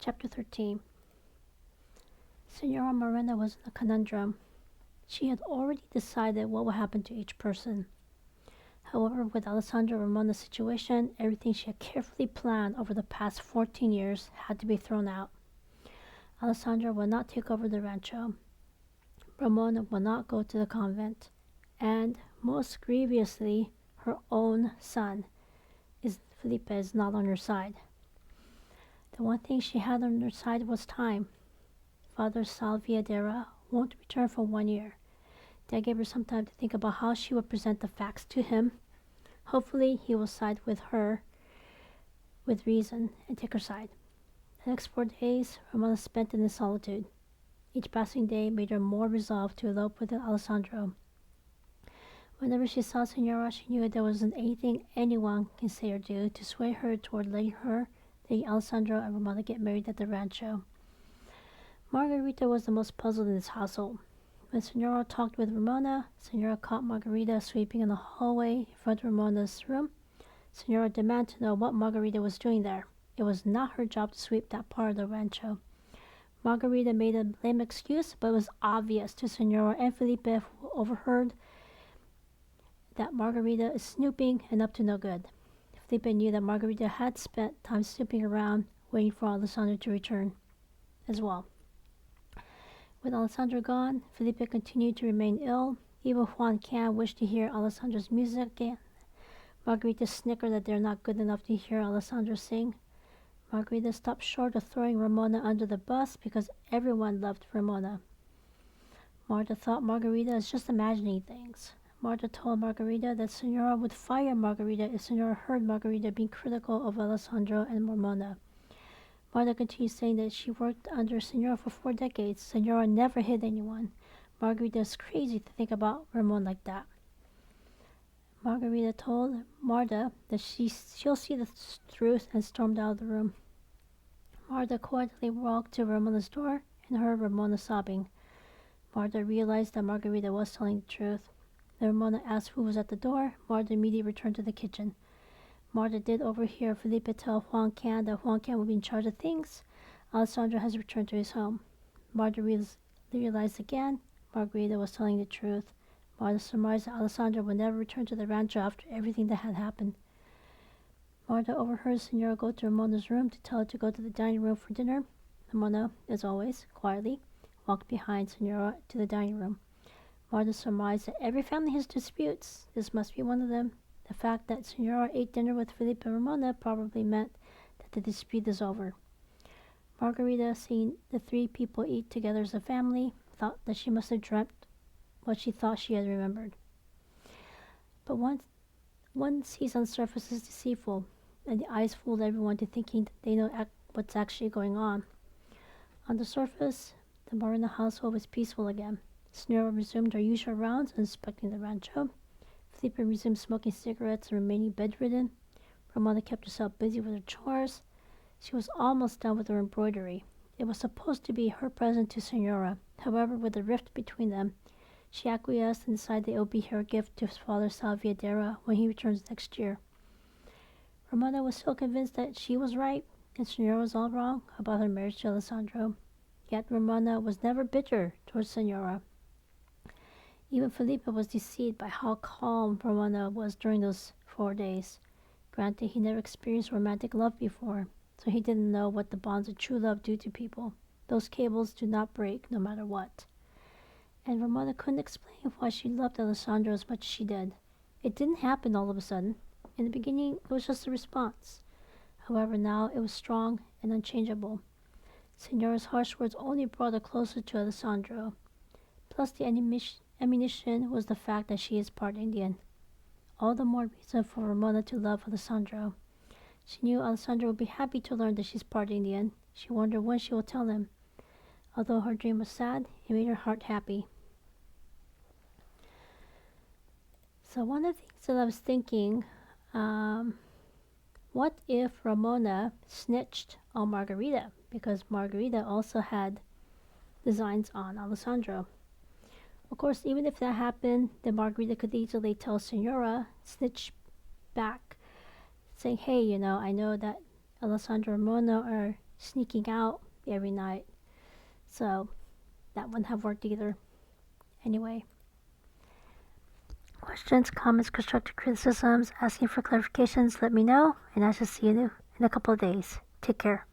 Chapter 13. Senora Morena was in a conundrum. She had already decided what would happen to each person. However, with Alessandro Ramona's situation, everything she had carefully planned over the past 14 years had to be thrown out. Alessandro would not take over the rancho. Ramona would not go to the convent. And, most grievously, her own son, Felipe, is not on her side. The one thing she had on her side was time. Father Salviadera won't return for 1 year. That gave her some time to think about how she would present the facts to him. Hopefully, he will side with her with reason and take her side. The next 4 days, Ramona spent in solitude. Each passing day made her more resolved to elope with Alessandro. Whenever she saw Senora, she knew that there wasn't anything anyone can say or do to sway her toward letting Alessandro and Ramona get married at the rancho. Margarita was the most puzzled in this household. When Senora talked with Ramona, Senora caught Margarita sweeping in the hallway in front of Ramona's room. Senora demanded to know what Margarita was doing there. It was not her job to sweep that part of the rancho. Margarita made a lame excuse, but it was obvious to Senora and Felipe, who overheard, that Margarita is snooping and up to no good. Felipe knew that Margarita had spent time snooping around, waiting for Alessandro to return as well. With Alessandro gone, Felipe continued to remain ill. Even Juan Can wished to hear Alessandro's music again. Margarita snickered that they're not good enough to hear Alessandro sing. Margarita stopped short of throwing Ramona under the bus because everyone loved Ramona. Marta thought Margarita was just imagining things. Marta told Margarita that Senora would fire Margarita if Senora heard Margarita being critical of Alessandro and Ramona. Marta continued saying that she worked under Senora for 4 decades. Senora never hit anyone. Margarita is crazy to think about Ramona like that. Margarita told Marta that she'll see the truth and stormed out of the room. Marta quietly walked to Ramona's door and heard Ramona sobbing. Marta realized that Margarita was telling the truth. When Ramona asked who was at the door, Marta immediately returned to the kitchen. Marta did overhear Felipe tell Juan Can that Juan Can would be in charge of things. Alessandro has returned to his home. Marta realized again Margarita was telling the truth. Marta surmised that Alessandro would never return to the rancho after everything that had happened. Marta overheard Senora go to Ramona's room to tell her to go to the dining room for dinner. Ramona, as always, quietly walked behind Senora to the dining room. Marta surmised that every family has disputes. This must be one of them. The fact that Senora ate dinner with Felipe and Ramona probably meant that the dispute is over. Margarita, seeing the 3 people eat together as a family, thought that she must have dreamt what she thought she had remembered. But one sees on the surface is deceitful, and the eyes fooled everyone to thinking that they know what's actually going on. On the surface, the Morena household was peaceful again. Senora resumed her usual rounds inspecting the rancho. Felipe resumed smoking cigarettes and remaining bedridden. Ramona kept herself busy with her chores. She was almost done with her embroidery. It was supposed to be her present to Senora. However, with the rift between them, she acquiesced and decided that it would be her gift to his father Salviadera when he returns next year. Ramona was still convinced that she was right and Senora was all wrong about her marriage to Alessandro. Yet Ramona was never bitter towards Senora. Even Felipe was deceived by how calm Ramona was during those 4 days. Granted, he never experienced romantic love before, so he didn't know what the bonds of true love do to people. Those cables do not break no matter what. And Ramona couldn't explain why she loved Alessandro as much as she did. It didn't happen all of a sudden. In the beginning, it was just a response. However, now it was strong and unchangeable. Senora's harsh words only brought her closer to Alessandro. Plus, the ammunition was the fact that she is part Indian. All the more reason for Ramona to love Alessandro. She knew Alessandro would be happy to learn that she's part Indian. She wondered when she would tell him. Although her dream was sad, it made her heart happy. So one of the things that I was thinking, what if Ramona snitched on Margarita? Because Margarita also had designs on Alessandro. Of course, even if that happened, then Margarita could easily tell Senora, snitch back, saying, hey, I know that Alessandro and Ramona are sneaking out every night. So that wouldn't have worked either. Anyway. Questions, comments, constructive criticisms, asking for clarifications, let me know, and I shall see you in a couple of days. Take care.